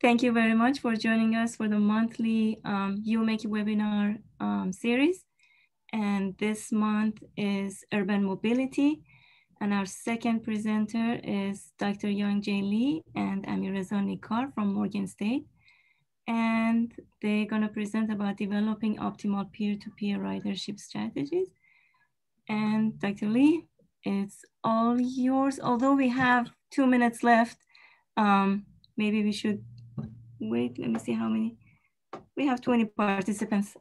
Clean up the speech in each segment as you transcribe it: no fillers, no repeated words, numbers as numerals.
Thank you very much for joining us for the monthly UMake webinar series. And this month is urban mobility. And our second presenter is Dr. Young Jae Lee and Amireza Nikar from Morgan State. And they're gonna present about developing optimal peer-to-peer ridership strategies. And Dr. Lee, it's all yours. Although we have 2 minutes left, maybe we should wait. Let me see how many. We have 20 participants.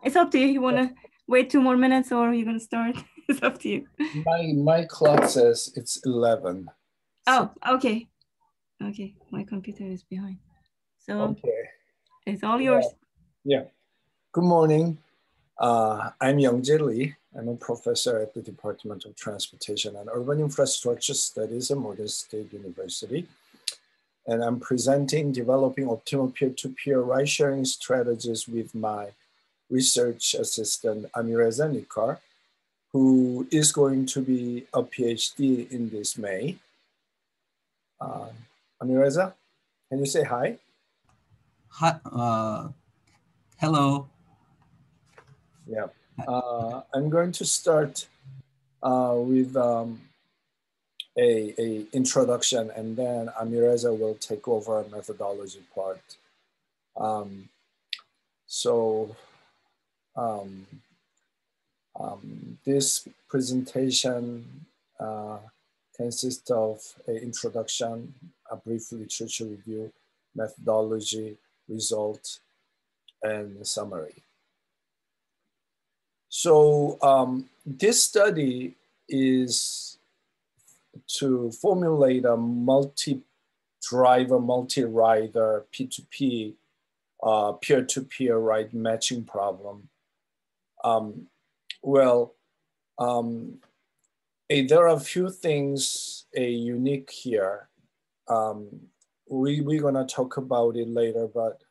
It's up to you. You wanna wait 2 more minutes or you're gonna start? It's up to you. My clock says it's 11. Oh, okay. Okay, my computer is behind. So okay. It's all yours. Yeah. Good morning. I'm Young Jae Lee. I'm a professor at the Department of Transportation and Urban Infrastructure Studies at Morgan State University. And I'm presenting developing optimal peer-to-peer ride-sharing strategies with my research assistant, Amireza Nikar, who is going to be a PhD in this May. Amireza, can you say hi? Hi, hello. Yeah, I'm going to start with a introduction, and then Amireza will take over methodology part. This presentation consists of an introduction, a brief literature review, methodology, result, and summary. So this study is to formulate a multi-driver, multi-rider, P2P, peer-to-peer ride matching problem. There are a few things unique here. We're gonna talk about it later, but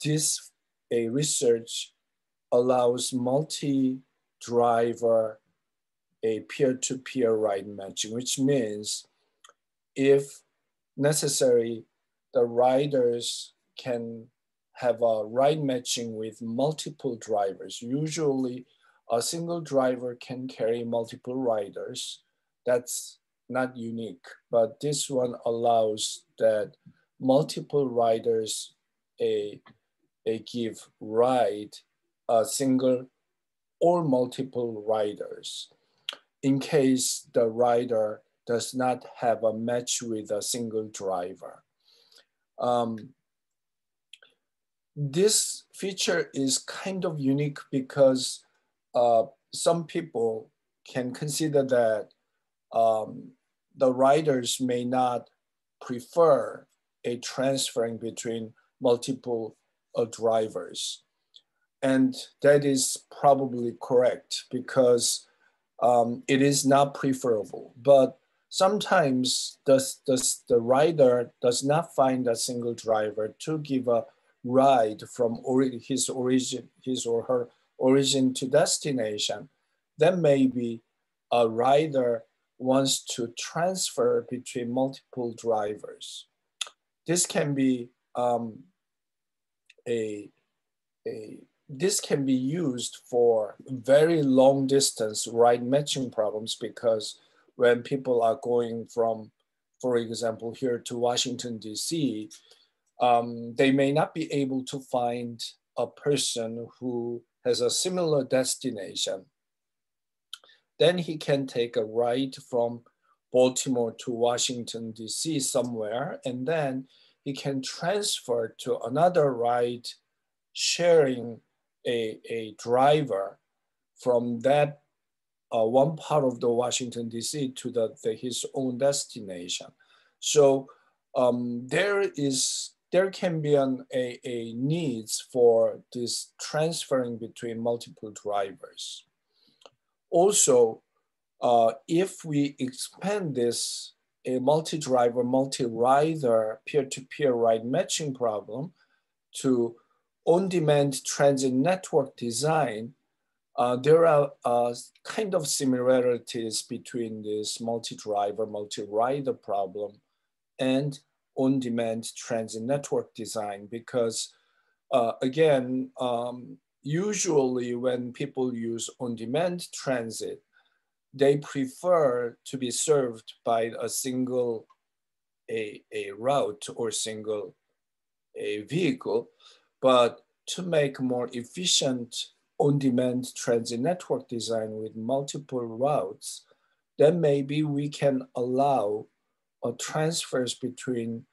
this research allows multi-driver a peer-to-peer ride matching, which means if necessary, the riders can have a ride matching with multiple drivers. Usually a single driver can carry multiple riders. That's not unique, but this one allows that multiple riders give ride a single or multiple riders in case the rider does not have a match with a single driver. This feature is kind of unique because some people can consider that the riders may not prefer a transferring between multiple drivers. And that is probably correct because it is not preferable. Or sometimes the rider does not find a single driver to give a ride from his or her origin to destination. Then maybe a rider wants to transfer between multiple drivers. This can be this can be used for very long distance ride matching problems because when people are going from, for example, here to Washington, DC, they may not be able to find a person who has a similar destination. Then he can take a ride from Baltimore to Washington, DC somewhere, and then he can transfer to another ride sharing a driver from that one part of the Washington, DC to his own destination. So there can be a needs for this transferring between multiple drivers. Also, if we expand this a multi-driver, multi-rider, peer-to-peer ride matching problem to on-demand transit network design, there are kind of similarities between this multi-driver, multi-rider problem and on-demand transit network design, because again, usually when people use on-demand transit, they prefer to be served by a single a route or single a vehicle. But to make more efficient on-demand transit network design with multiple routes, then maybe we can allow transfers between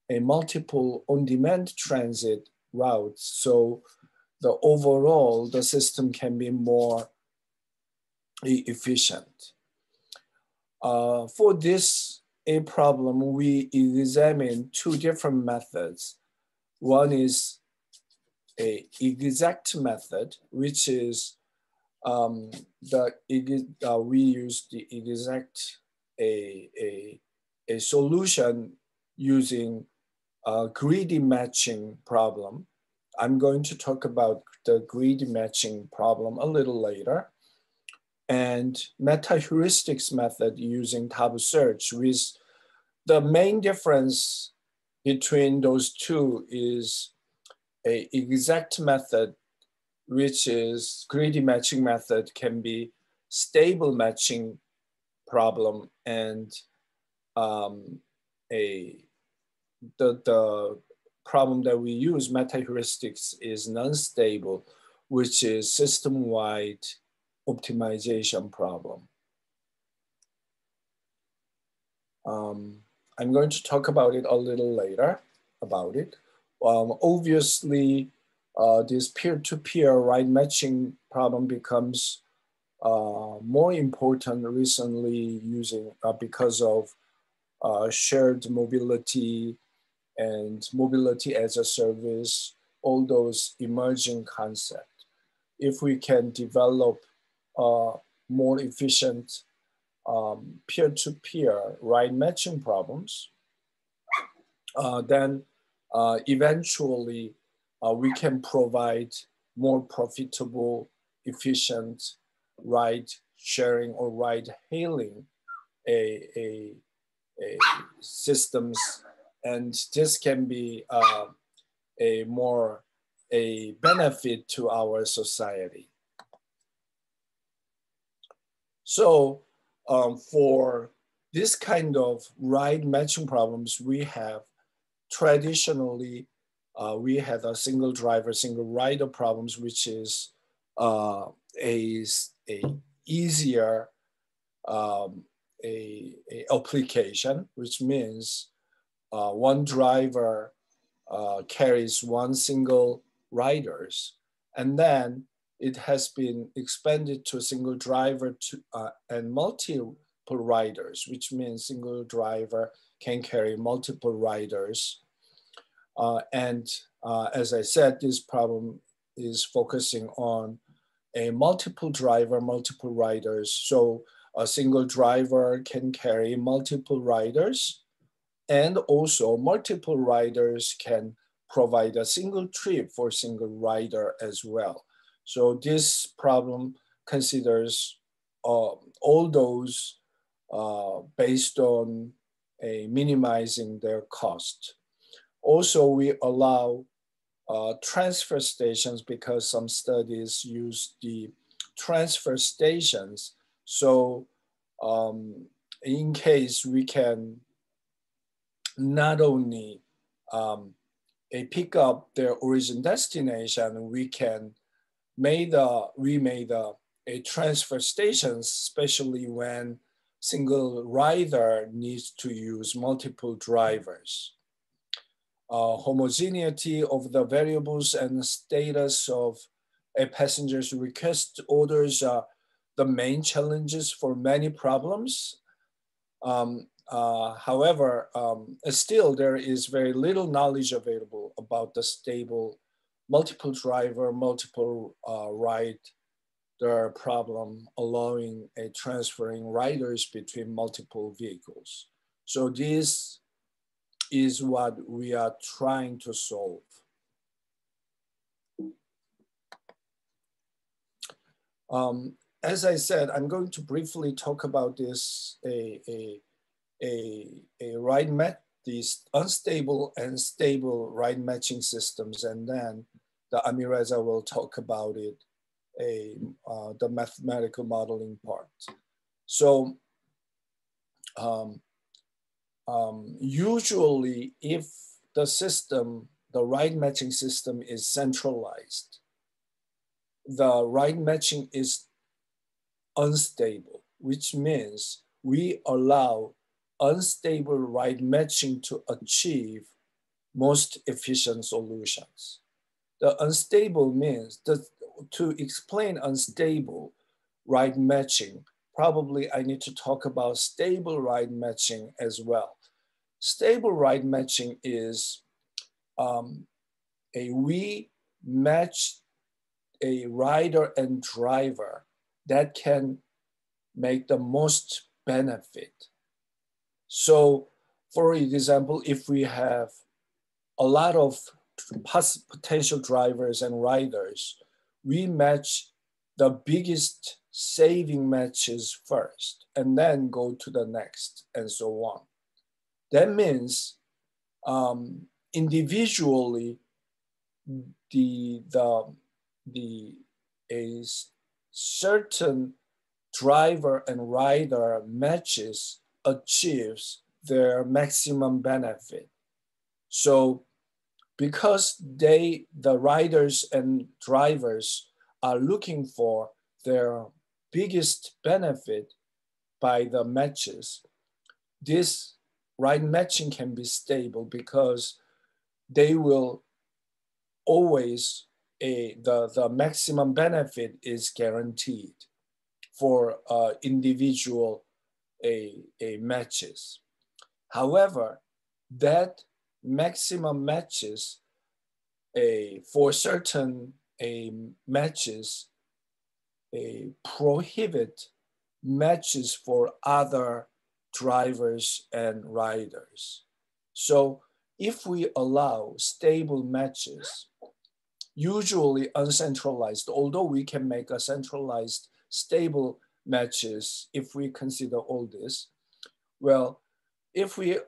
a multiple on-demand transit routes. So the system can be more efficient. For this a problem, we examine two different methods. One is a exact method, which is we use the exact a solution using a greedy matching problem. I'm going to talk about the greedy matching problem a little later. And meta-heuristics method using tabu search, with the main difference between those two is a exact method, which is greedy matching method, can be stable matching problem, and the problem that we use, meta-heuristics, is non-stable, which is system-wide optimization problem. I'm going to talk about it a little later about it. Obviously, this peer-to-peer ride matching problem becomes more important recently because of shared mobility and mobility as a service, all those emerging concepts. If we can develop more efficient peer-to-peer ride matching problems, then eventually we can provide more profitable, efficient ride sharing or ride hailing systems, and this can be a benefit to our society. So for this kind of ride matching problems, we have traditionally, we had a single driver, single rider problems, which is a easier application, which means one driver carries one single riders, and then it has been expanded to a single driver and multiple riders, which means single driver can carry multiple riders. As I said, this problem is focusing on a multiple driver, multiple riders. So a single driver can carry multiple riders, and also multiple riders can provide a single trip for a single rider as well. So this problem considers all those based on minimizing their cost. Also, we allow transfer stations because some studies use the transfer stations. So in case we can not only pick up their origin destination, we can made a transfer stations, especially when single rider needs to use multiple drivers. Homogeneity of the variables and status of a passenger's request orders are the main challenges for many problems. However, still there is very little knowledge available about the stable multiple driver, multiple rider problem, allowing a transferring riders between multiple vehicles. So this is what we are trying to solve. As I said, I'm going to briefly talk about this, these unstable and stable ride matching systems, and then the Amireza will talk about it, the mathematical modeling part. So usually if the ride matching system is centralized, the ride matching is unstable, which means we allow unstable ride matching to achieve most efficient solutions. The unstable means that to explain unstable ride matching, probably I need to talk about stable ride matching as well. Stable ride matching is we match a rider and driver that can make the most benefit. So for example, if we have a lot of potential drivers and riders, we match the biggest saving matches first and then go to the next and so on. That means individually a certain driver and rider matches achieves their maximum benefit. So because the riders and drivers are looking for their biggest benefit by the matches, this ride matching can be stable because they will always, the maximum benefit is guaranteed for individual matches. However, that maximum matches for certain matches prohibit matches for other drivers and riders. So if we allow stable matches, usually uncentralized, although we can make a centralized stable matches if we consider all this, well, if we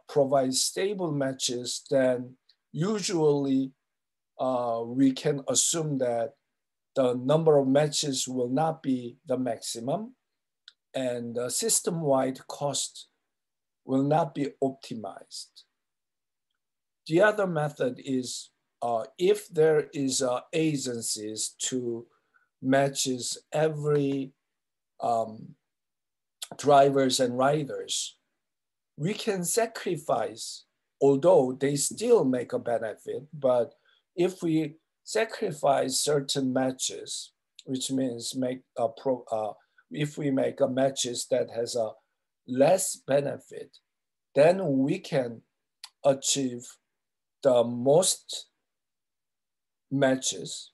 provide stable matches, then usually we can assume that the number of matches will not be the maximum and the system-wide cost will not be optimized. The other method is if there is agencies to matches every drivers and riders, we can sacrifice, although they still make a benefit, but if we sacrifice certain matches, which means if we make a matches that has a less benefit, then we can achieve the most matches,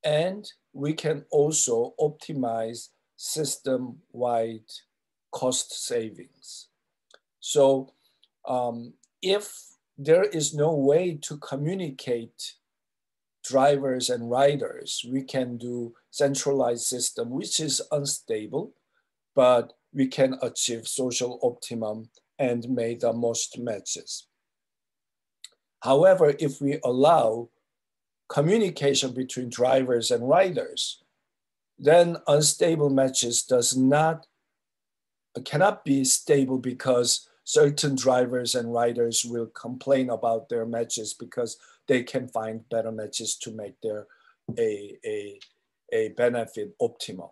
and we can also optimize system-wide cost savings. So if there is no way to communicate drivers and riders, we can do centralized system, which is unstable, but we can achieve social optimum and make the most matches. However, if we allow communication between drivers and riders, then unstable matches cannot be stable because certain drivers and riders will complain about their matches because they can find better matches to make their a benefit optimal.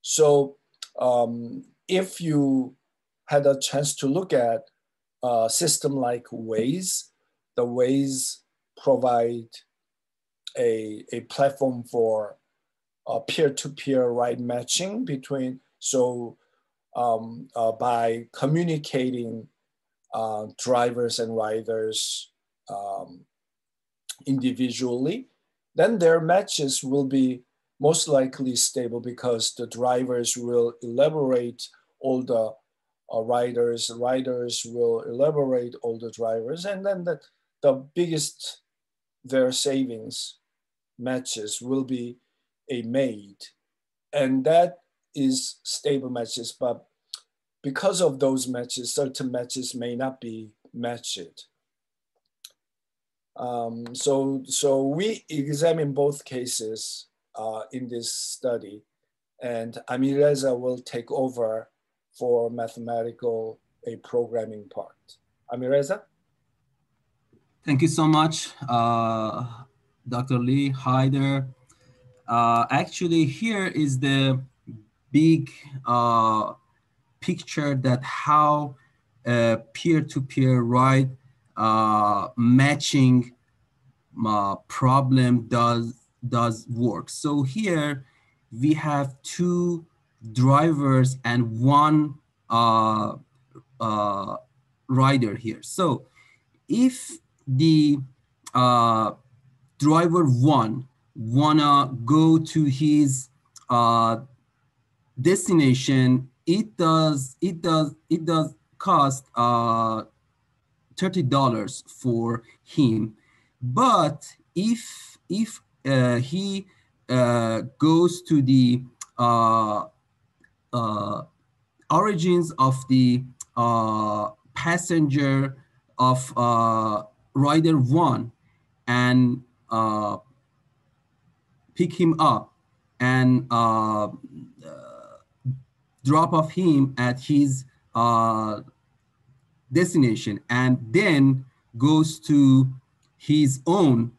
So if you had a chance to look at a system like Waze, the Waze provide a platform for peer-to-peer ride matching between, so by communicating drivers and riders individually, then their matches will be most likely stable because the drivers will elaborate all the riders will elaborate all the drivers, and then the biggest their savings matches will be made And that is stable matches, but because of those matches, certain matches may not be matched. So we examine both cases in this study, and Amireza will take over for mathematical programming part. Amireza? Thank you so much, Dr. Lee. Hi there. Actually, here is the big picture that how peer-to-peer ride matching problem does work. So here we have two drivers and one rider here. So if the driver one wanna go to his destination, it does cost $30 for him. But if he goes to the origins of the passenger of rider one and pick him up and drop off him at his destination and then goes to his own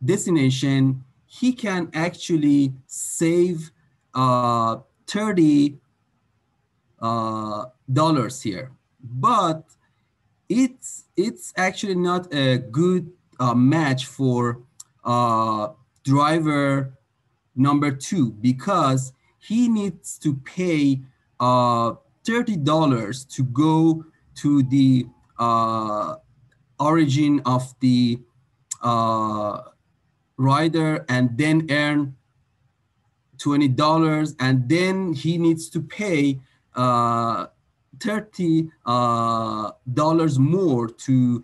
destination, he can actually save $30 dollars here. But it's actually not a good match for driver number two, because he needs to pay $30 to go to the origin of the rider and then earn $20, and then he needs to pay $30 dollars more to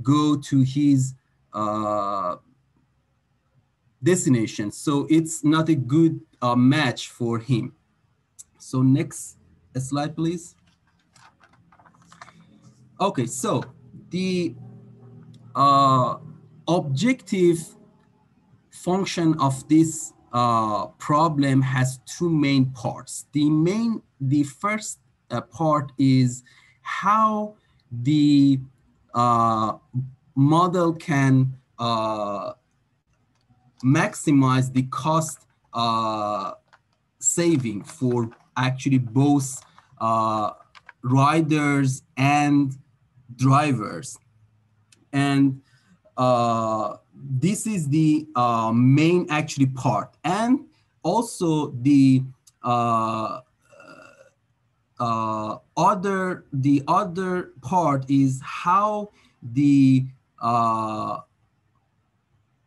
go to his destination. So it's not a good match for him. So next slide, please. Okay, so the objective function of this problem has two main parts. The first part is how the model can maximize the cost saving for actually both riders and drivers. And this is the main actually part. And also the other part is how the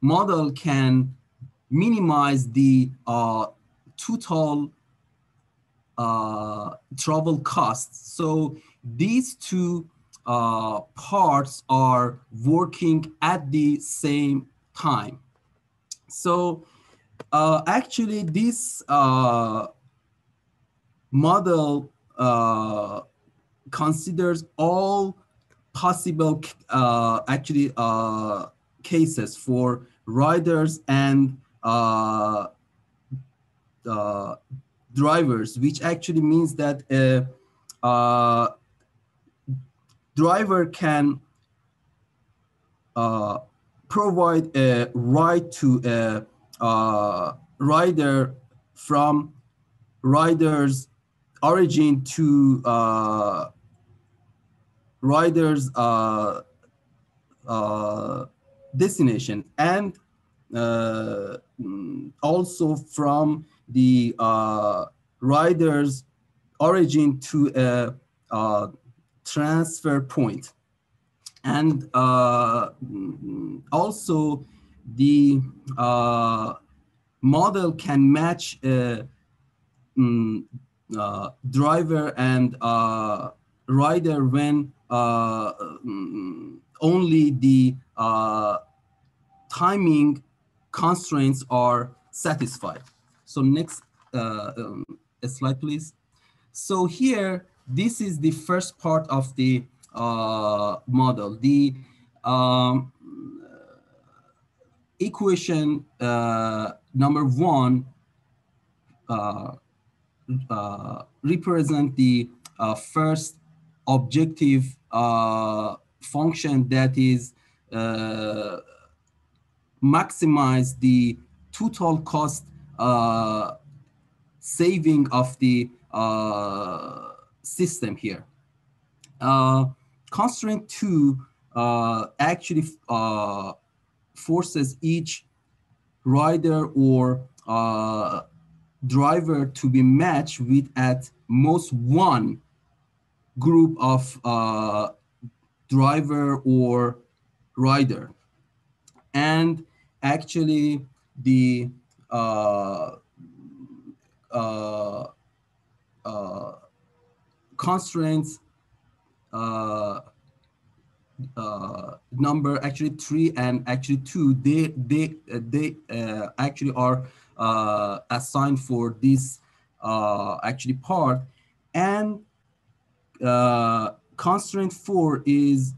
model can minimize the total travel costs. So these two parts are working at the same time. So actually this model considers all possible cases for riders and drivers, which actually means that a driver can provide a ride to a rider from rider's origin to rider's destination, and also from the rider's origin to a transfer point. And also the model can match driver and rider when only the timing constraints are satisfied. So next slide, please. So here, this is the first part of the model. The um, equation number one represent the first objective function that is maximize the total cost saving of the system here. Constraint 2 actually forces each rider or driver to be matched with at most one group of driver or rider. And actually the uh, uh, constraints number actually 3 and actually 2, they actually are assigned for this actually part. And constraint 4 is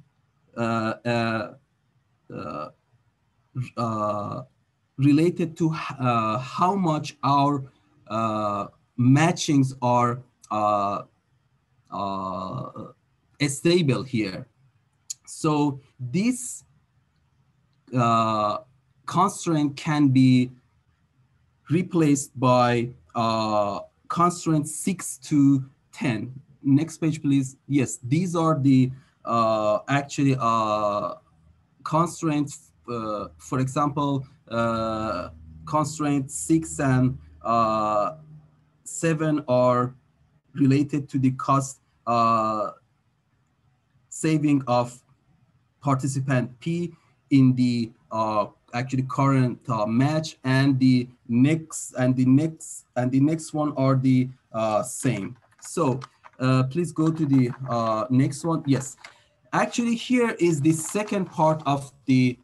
related to how much our matchings are stable here. So this constraint can be replaced by constraint 6 to 10. Next page, please. Yes, these are the actually constraints. For example, constraint 6 and 7 are related to the cost saving of participant P in the actually current match, and the next one are the same. So please go to the next one. Yes, actually here is the second part of the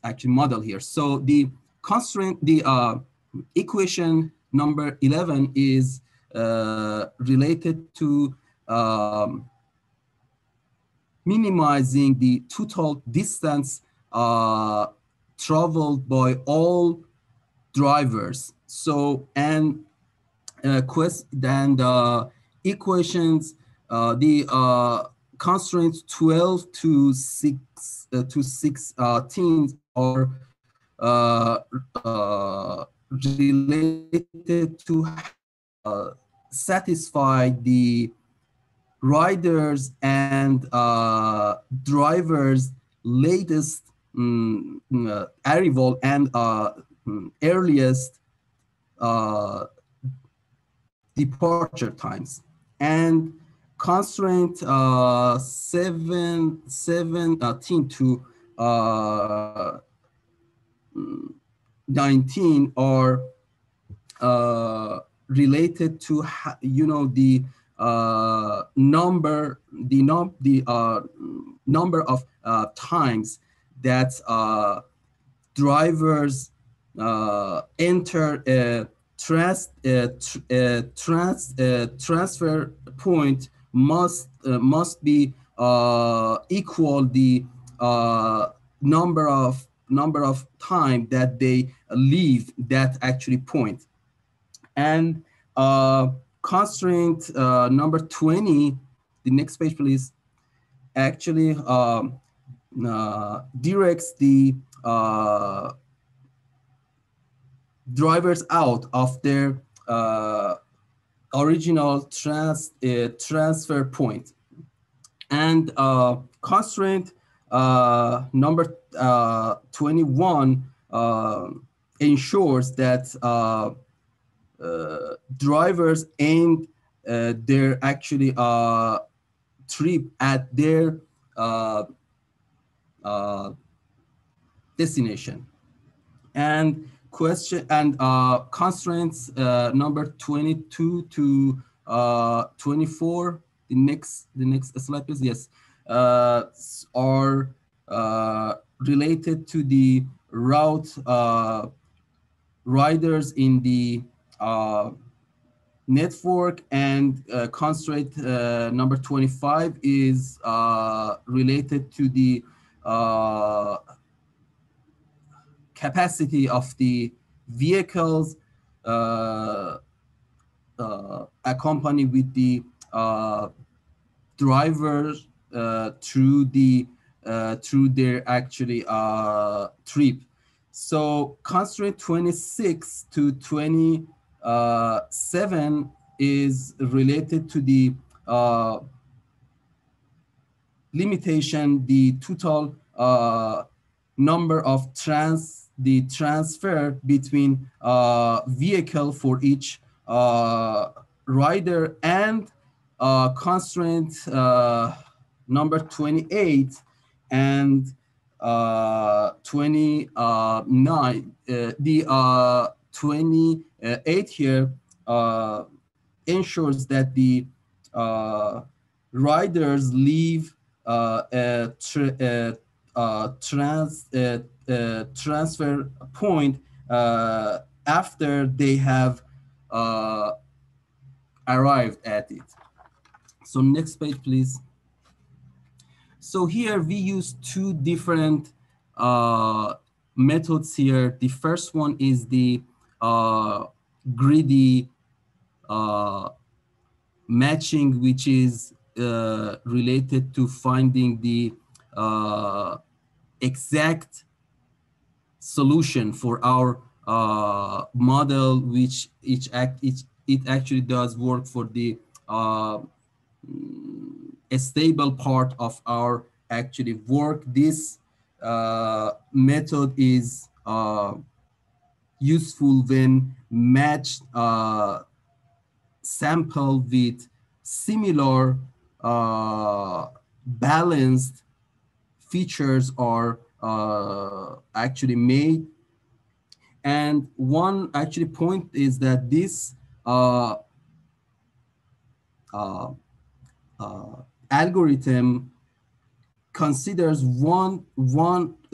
actually model here. So the constraint, the equation number 11 is related to minimizing the total distance traveled by all drivers. So, and equations, the constraints 12 to 16 are related to satisfy the riders and drivers latest arrival and earliest departure times. And constraint 17 to 19 are related to the number of times that drivers enter a transfer point must be equal the number of time that they leave that actually point. And constraint number 20, the next page please, actually directs the drivers out of their original transfer point. And constraint number 21 ensures that drivers end their actually trip at their destination. And constraints number 22 to 24. The next slide, please. Yes, are related to the route riders in the network, and constraint number 25 is related to the uh, capacity of the vehicles uh, accompanied with the drivers through their actually trip. So constraint 26 to 27 is related to the limitation, the total number of the transfer between vehicle for each rider, and constraint number 28 and 29. The 28 here ensures that the uh, riders leave transfer point after they have uh, arrived at it. So next page, please. So here we use two different methods here. The first one is the greedy uh, matching, which is related to finding the exact solution for our model, which it actually does work for the a stable part of our actually work. This method is useful when matched sample with similar balanced features are actually made. And one actually point is that this uh, uh, algorithm considers one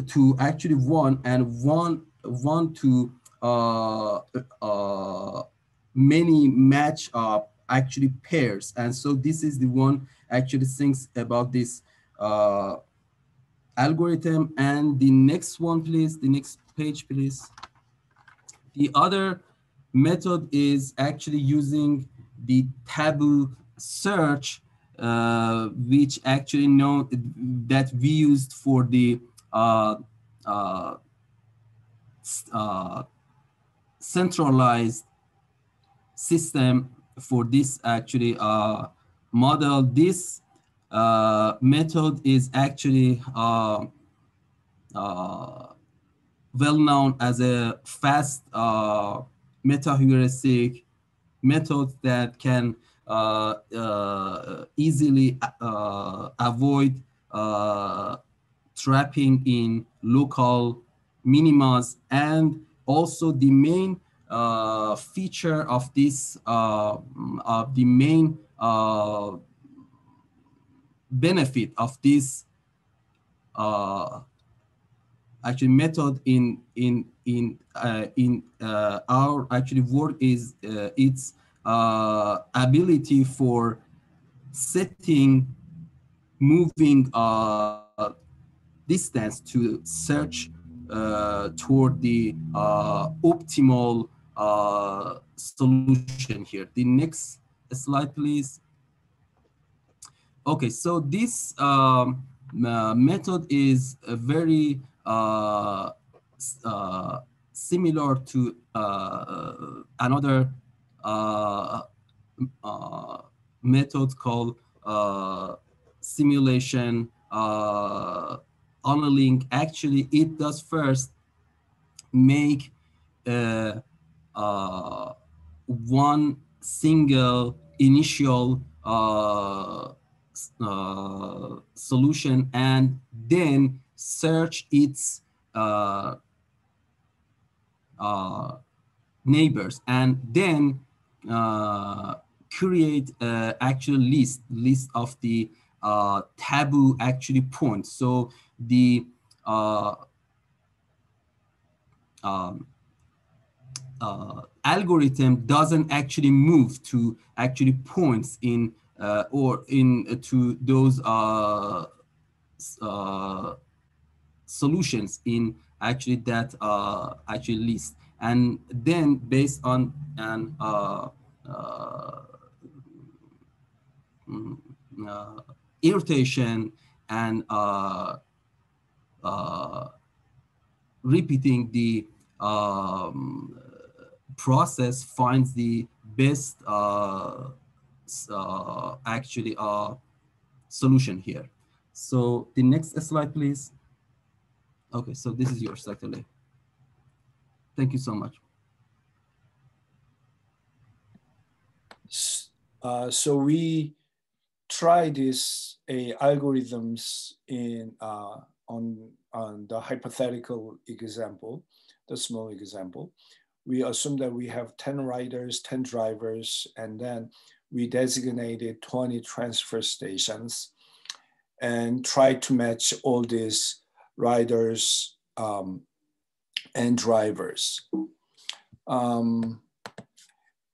to many match up actually pairs. And so this is the one actually thinks about this algorithm. And the next one, please, the next page, please. The other method is actually using the taboo search, which actually know that we used for the uh, uh, centralized system for this actually model. This method is actually well known as a fast meta-heuristic method that can easily avoid uh, trapping in local minimas. And also the main feature of this, the main benefit of this actually method in our actually work is its ability for setting moving distance to search toward the optimal solution here. The next slide, please. Okay, so this method is very similar to another uh, uh, method called simulation annealing. Actually, it does first make uh, uh, one single initial solution, and then search its uh, neighbors, and then create actual list of the taboo actually point. So the um, algorithm doesn't actually move to actually points in or in to those uh, solutions in actually that actually list, and then based on an mm, uh, irritation and uh, repeating the um, process finds the best actually solution here. So the next slide, please. Okay, so this is yours, Dr. Lay. Thank you so much. So we try these algorithms on the hypothetical example, the small example. We assume that we have 10 riders, 10 drivers, and then we designated 20 transfer stations and try to match all these riders and drivers.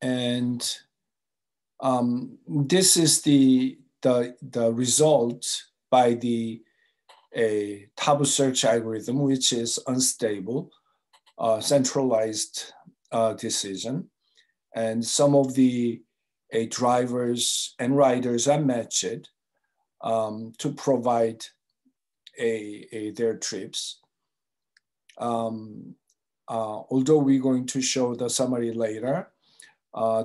And this is the result by the tabu search algorithm, which is unstable, centralized decision. And some of the drivers and riders are matched to provide their trips. Although we're going to show the summary later,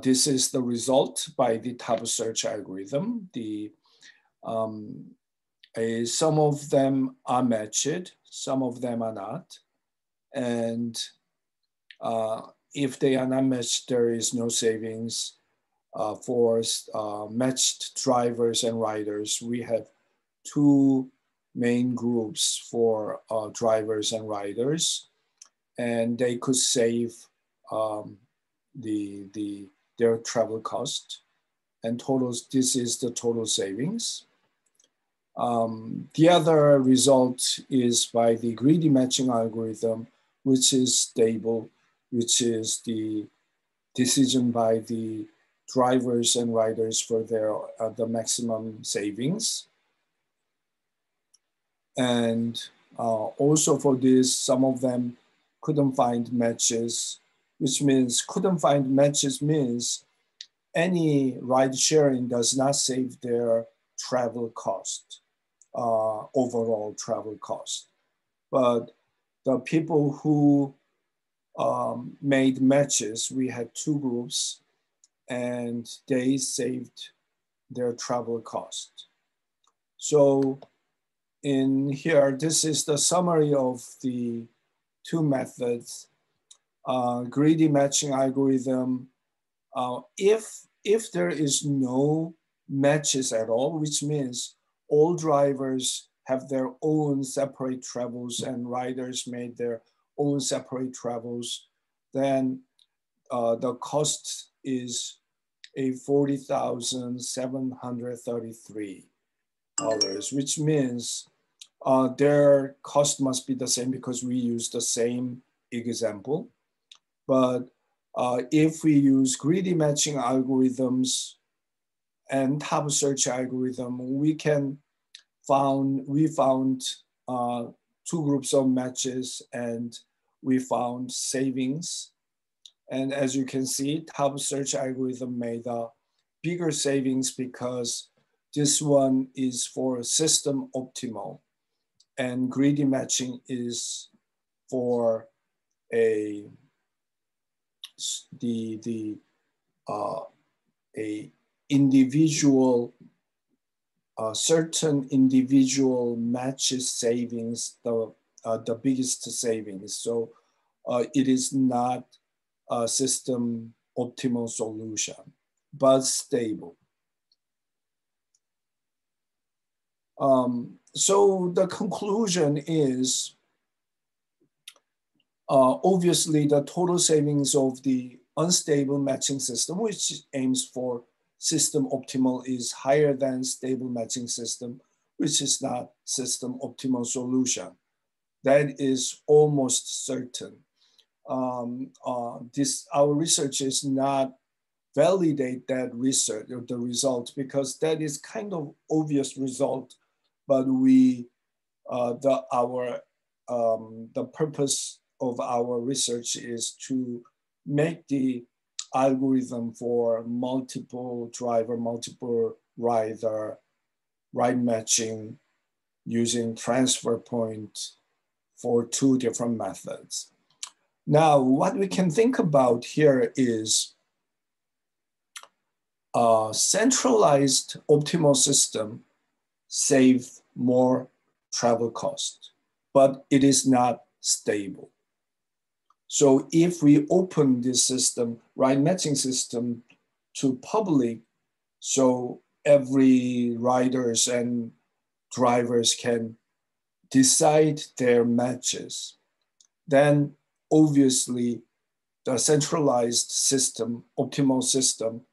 this is the result by the tabu search algorithm. Some of them are matched, some of them are not. And if they are not matched, there is no savings for matched drivers and riders. We have two main groups for drivers and riders, and they could save their travel cost, and this is the total savings. The other result is by the greedy matching algorithm, which is stable, which is the decision by the drivers and riders for their the maximum savings. And also for this, some of them couldn't find matches, which means couldn't find matches means any ride sharing does not save their travel cost, overall travel cost. But the people who made matches, we had two groups, and they saved their travel cost. So in here, this is the summary of the two methods. Greedy matching algorithm, if there is no matches at all, which means all drivers have their own separate travels and riders made their own separate travels, then the cost is $40,733, which means their cost must be the same because we use the same example. But if we use greedy matching algorithms and tabu search algorithm, we found two groups of matches and we found savings. And as you can see, tabu search algorithm made a bigger savings because this one is for system optimal, and greedy matching is for a individual, certain individual matches savings, the biggest savings. So it is not a system optimal solution, but stable. So the conclusion is, obviously the total savings of the unstable matching system, which aims for system optimal is higher than stable matching system, which is not system optimal solution. That is almost certain. Our research is not validate that research or the result, because that is kind of obvious result, but the purpose of our research is to make the algorithm for multiple driver, multiple rider, ride matching using transfer point for 2 different methods. Now, what we can think about here is a centralized optimal system save more travel cost, but it is not stable. So if we open this system, ride matching system, to public, so every riders and drivers can decide their matches, then obviously the centralized system, optimal system,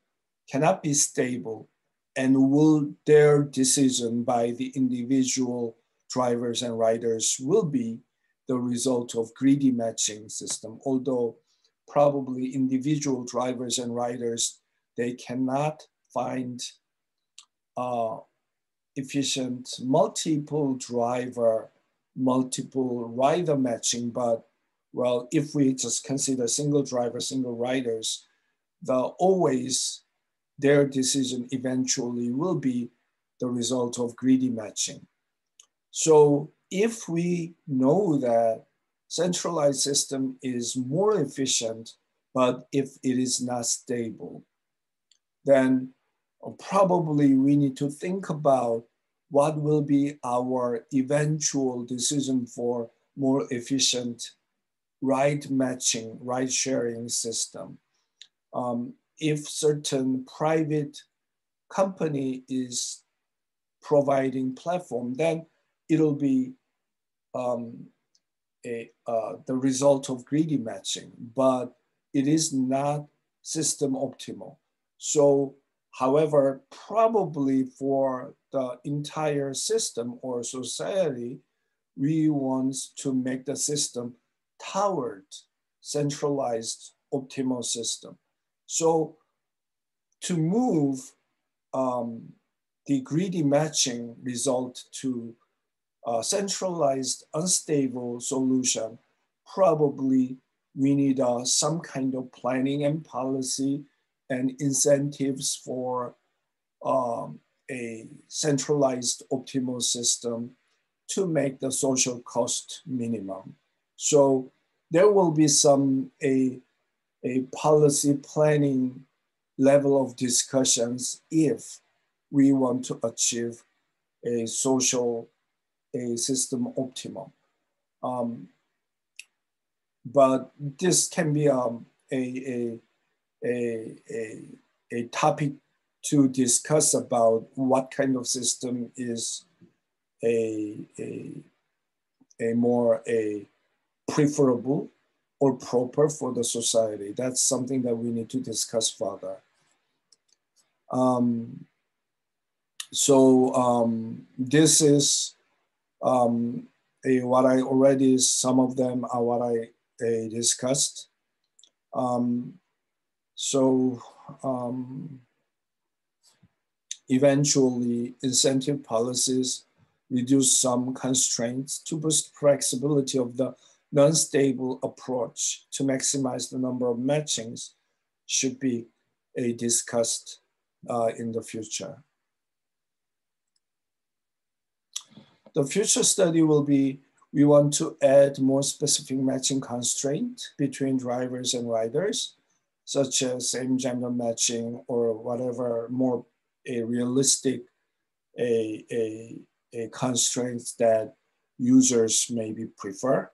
cannot be stable, and will their decision by the individual drivers and riders will be the result of greedy matching system. Although probably individual drivers and riders, they cannot find efficient multiple driver, multiple rider matching, but well, if we just consider single driver, single riders, always their decision eventually will be the result of greedy matching. So if we know that centralized system is more efficient, but if it is not stable, then probably we need to think about what will be our eventual decision for more efficient ride matching, ride sharing system. If certain private company is providing platform, then it'll be the result of greedy matching, but it is not system optimal. So, however, probably for the entire system or society, we want to make the system toward centralized optimal system. So to move the greedy matching result to a centralized unstable solution, probably we need some kind of planning and policy and incentives for a centralized optimal system to make the social cost minimum. So there will be a policy planning level of discussions if we want to achieve a system optimum. But this can be a topic to discuss about what kind of system is a more preferable or proper for the society. That's something that we need to discuss further. This is what I already, some of them are what I discussed. Eventually, incentive policies reduce some constraints to boost flexibility of the non-stable approach to maximize the number of matchings should be discussed in the future. The future study will be, we want to add more specific matching constraint between drivers and riders, such as same gender matching or whatever more a realistic constraints that users maybe prefer.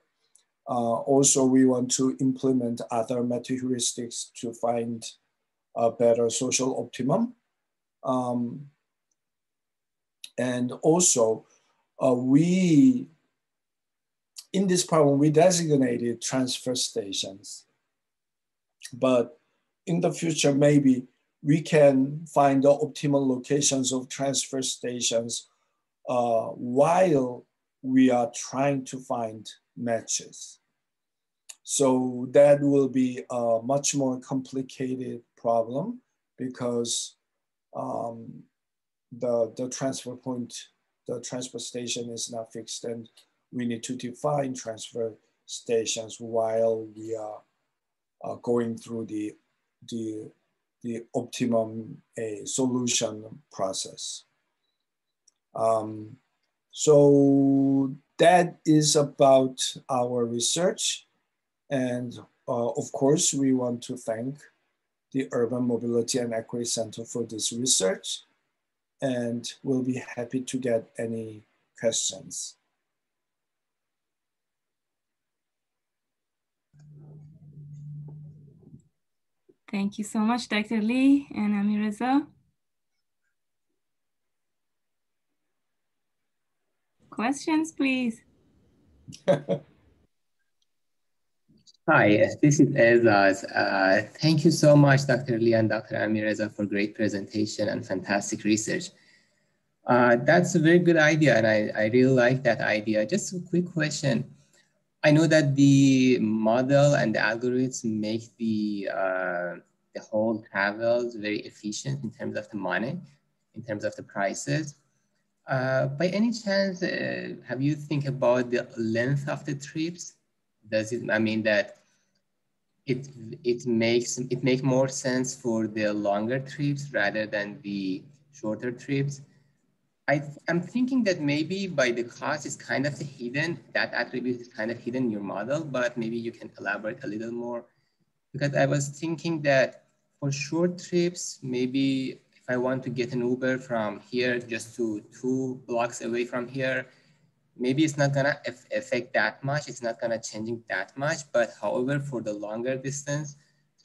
Also, we want to implement other meta heuristics to find a better social optimum. And also, in this problem, we designated transfer stations. But in the future, maybe we can find the optimal locations of transfer stations while we are trying to find matches. So that will be a much more complicated problem because the transfer point, the transfer station is not fixed, and we need to define transfer stations while we are going through the optimum solution process. So that is about our research. And of course, we want to thank the Urban Mobility and Equity Center for this research. And we'll be happy to get any questions. Thank you so much, Dr. Lee and Amireza. Questions, please. Hi, this is Ezaz. Thank you so much, Dr. Lee and Dr. Amireza, for great presentation and fantastic research. That's a very good idea, and I really like that idea. Just a quick question. I know that the model and the algorithms make the whole travels very efficient in terms of the money, in terms of the prices. By any chance, have you think about the length of the trips? Does it, I mean that it make more sense for the longer trips rather than the shorter trips? I'm thinking that maybe by the cost is kind of hidden, that attribute is kind of hidden in your model, but maybe you can elaborate a little more. Because I was thinking that for short trips, maybe if I want to get an Uber from here just to 2 blocks away from here, maybe it's not gonna affect that much. It's not gonna changing that much. But however, for the longer distance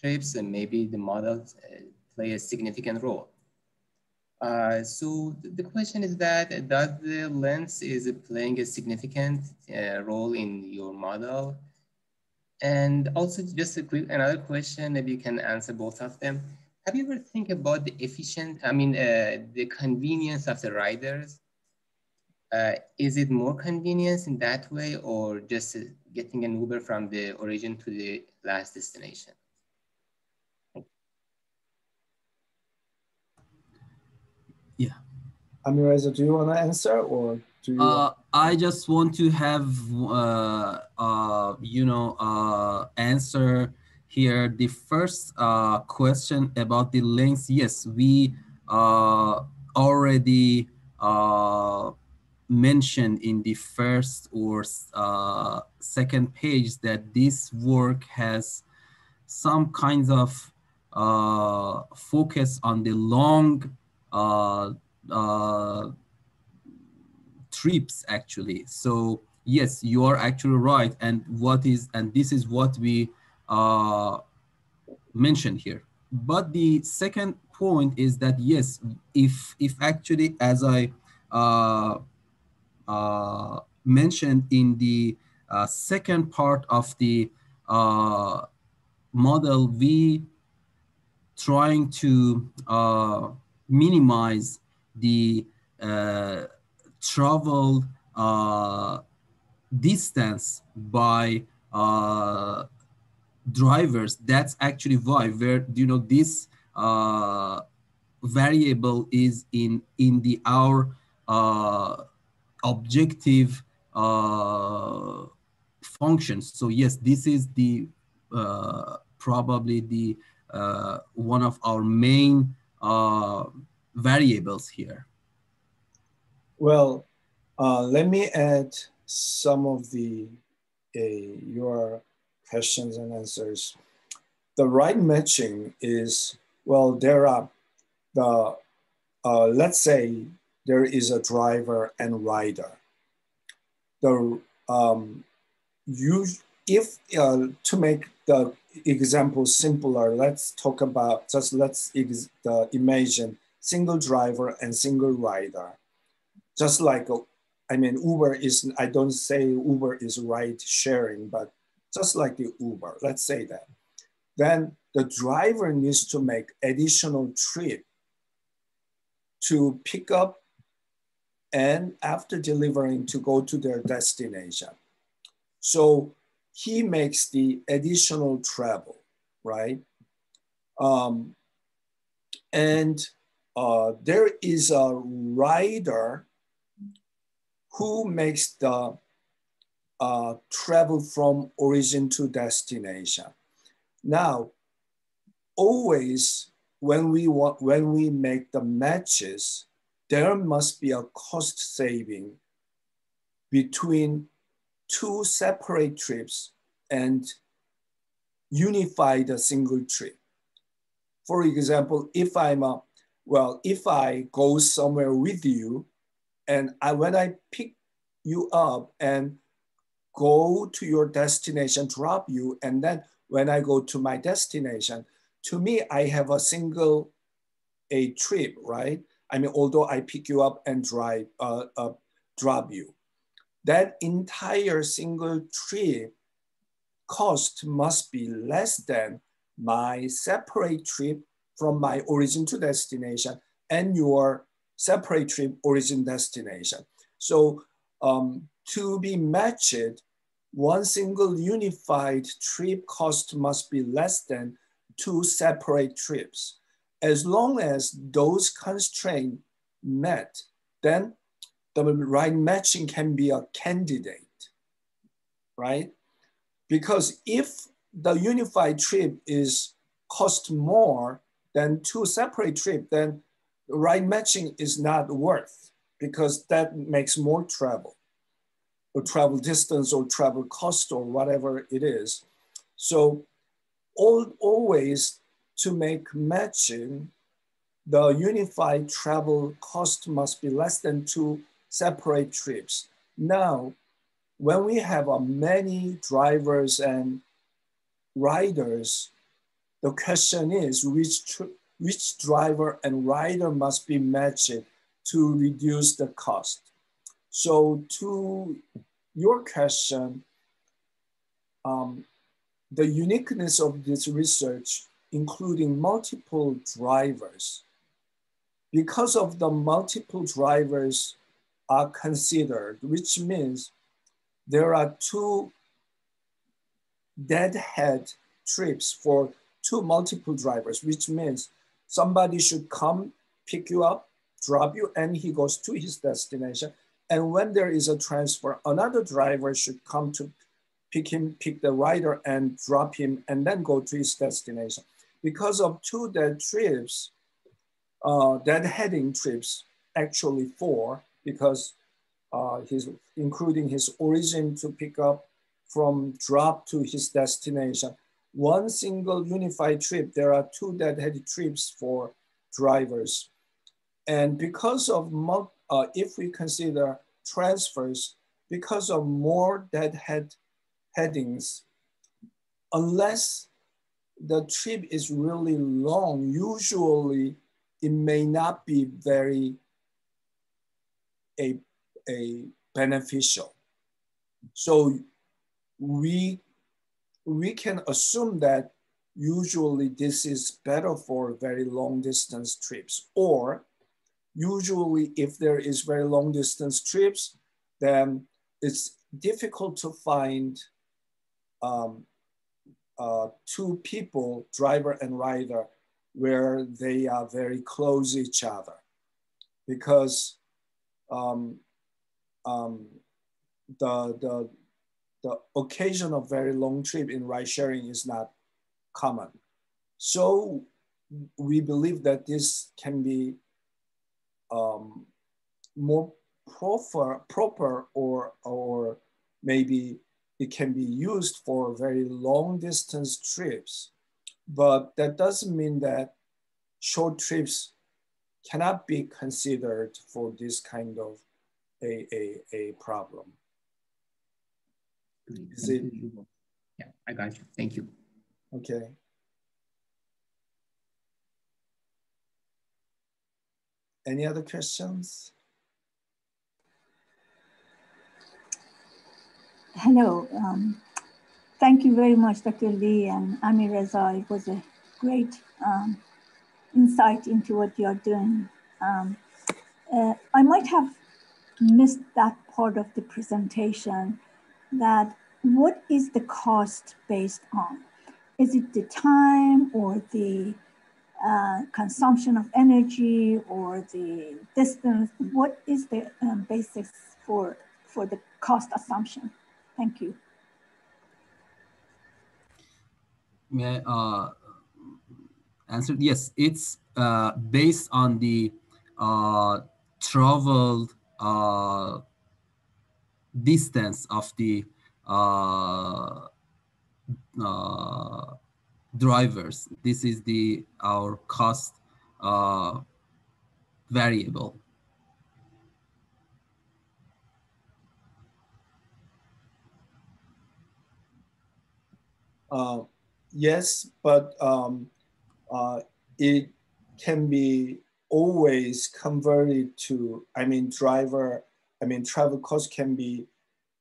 trips, maybe the models play a significant role. So the question is that, does the lens is playing a significant role in your model? And also just a quick, another question, maybe you can answer both of them. Have you ever think about the the convenience of the riders? Is it more convenience in that way, or just getting an Uber from the origin to the last destination? Yeah. Amireza, do you want to answer, or do you? I just want to have, answer here the first question about the links. Yes, we already mentioned in the first or second page that this work has some kinds of focus on the long trips actually. So yes, you are actually right. And this is what we mentioned here. But the second point is that yes, if actually, as I mentioned in the second part of the model, we trying to minimize the travel distance by drivers. That's actually why this variable is in the our objective functions. So yes, this is the probably the one of our main variables here. Well, let me add some of your questions and answers. The ride matching is, well, there are let's say there is a driver and rider. To make the example simpler, let's talk about, imagine single driver and single rider. Just like, Uber is, I don't say Uber is ride sharing, but just like the Uber, let's say that. then the driver needs to make additional trip to pick up and after delivering to go to their destination. So he makes the additional travel, right? And there is a rider who makes the travel from origin to destination. Now, always when we make the matches, there must be a cost saving between two separate trips and unify the single trip. For example, if if I go somewhere with you and when I pick you up and go to your destination, drop you, and then when I go to my destination, to me, I have a single trip, right? I mean, although I pick you up and drop you, that entire single trip cost must be less than my separate trip from my origin to destination and your separate trip origin destination. So to be matched, one single unified trip cost must be less than two separate trips. As long as those constraints met, then the right matching can be a candidate, right? Because if the unified trip is cost more than two separate trips, then right matching is not worth because that makes more travel or travel distance or travel cost or whatever it is. So always to make matching, the unified travel cost must be less than two separate trips. Now, when we have many drivers and riders, the question is which driver and rider must be matched to reduce the cost. So to your question, the uniqueness of this research, including multiple drivers, because of the multiple drivers are considered, which means there are two deadhead trips for two multiple drivers, which means somebody should come, pick you up, drop you, and he goes to his destination. And when there is a transfer, another driver should come to pick the rider and drop him and then go to his destination. Because of two dead trips, deadheading trips, actually four, because including his origin to pick up from drop to his destination. One single unified trip, there are two deadheaded trips for drivers. And because of, if we consider transfers, because of more deadhead headings, unless the trip is really long, usually it may not be very beneficial. So we can assume that usually this is better for very long distance trips, or usually if there is very long distance trips, then it's difficult to find two people, driver and rider, where they are very close to each other, because the occasion of very long trip in ride sharing is not common. So we believe that this can be more proper or maybe it can be used for very long distance trips. But that doesn't mean that short trips cannot be considered for this kind of a problem. Is it? Yeah, I got you. Thank you. Okay. Any other questions? Hello. Thank you very much, Dr. Lee and Amir Reza. It was a great insight into what you're doing. I might have missed that part of the presentation, that what is the cost based on? Is it the time or the consumption of energy or the distance? What is the basis for the cost assumption? Thank you. May I answer? Yes, it's based on the traveled distance of the uh, drivers. This is our cost variable. Yes, but it can be always converted to, travel cost can be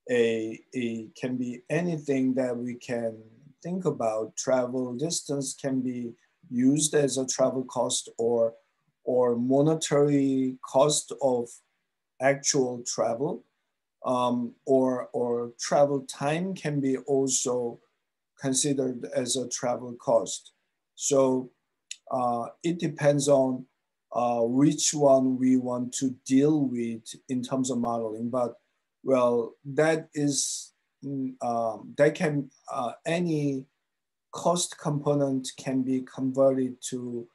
can be anything that we can think about. Travel distance can be used as a travel cost, or monetary cost of actual travel, or travel time can be also considered as a travel cost. So it depends on which one we want to deal with in terms of modeling. But well, that is that can any cost component can be converted to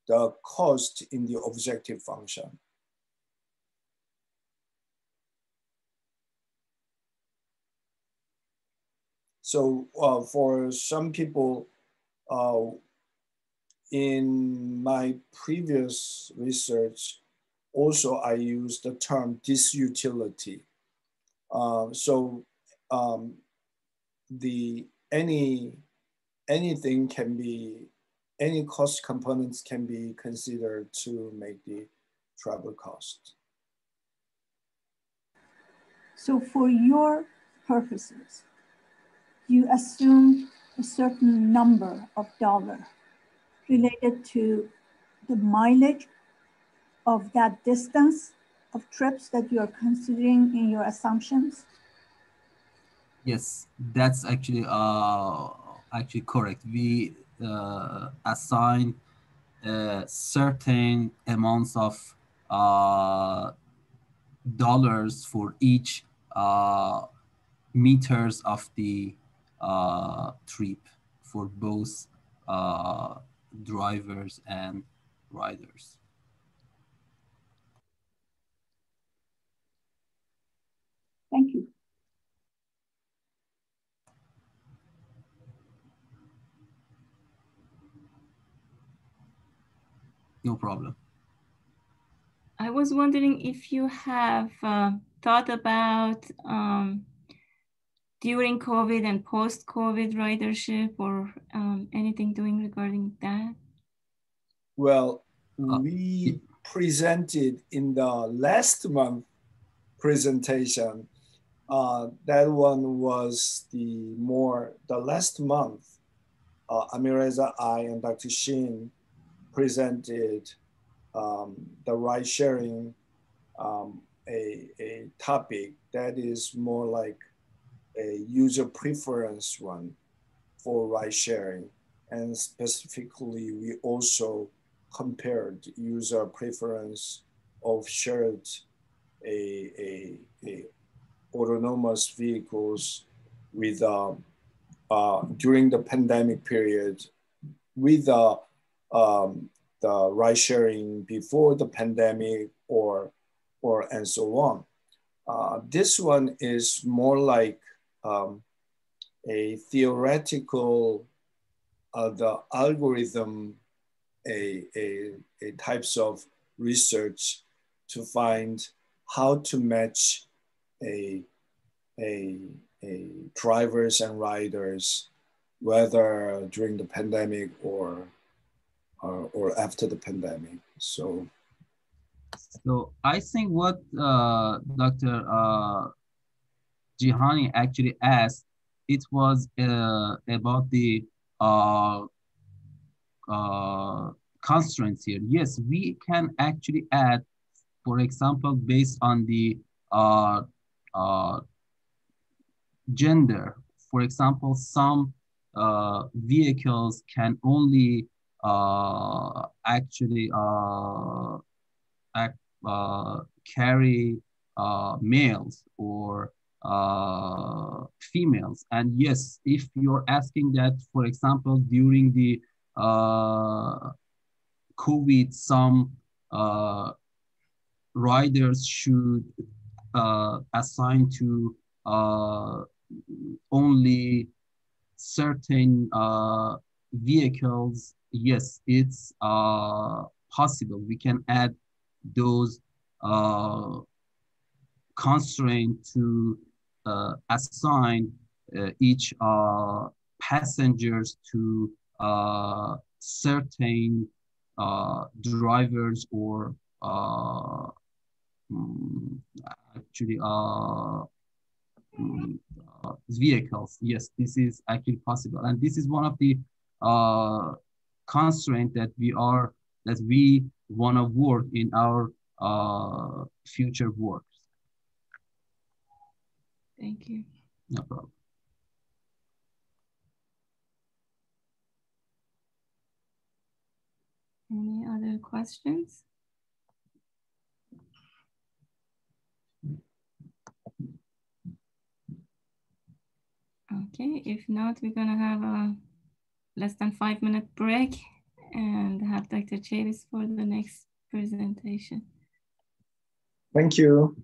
the cost in the objective function. So for some people, in my previous research, also I used the term disutility. So anything can be, any cost components can be considered to make the travel cost. So for your purposes, you assume a certain number of dollars related to the mileage of that distance of trips that you are considering in your assumptions? Yes, that's actually correct. We assign certain amounts of dollars for each meters of the trip for both drivers and riders. Thank you. No problem. I was wondering if you have thought about during COVID and post-COVID ridership, or anything doing regarding that? Well, we presented in the last month presentation. That one was the last month. Amireza, I, and Dr. Shin presented the ride sharing, a topic that is more like a user preference one for ride sharing. And specifically, we also compared user preference of shared a autonomous vehicles with during the pandemic period with the ride sharing before the pandemic, or and so on. This one is more like a theoretical, the algorithm, a types of research to find how to match a drivers and riders, whether during the pandemic or after the pandemic. So I think what Dr. Jihani actually asked it was about the constraints here. Yes, we can actually add, for example, based on the uh, uh, gender. For example, some vehicles can only actually act, carry males or females. And yes, if you're asking that, for example, during the COVID, some riders should assign to only certain vehicles, yes, it's possible. We can add those constraints to assign each passengers to certain drivers or mm, actually vehicles. Yes, this is actually possible, and this is one of the constraint that we want to work in our future works. Thank you. No problem. Any other questions? Okay, if not, we're gonna have a less than 5-minute break and have Dr. Chavis for the next presentation. Thank you.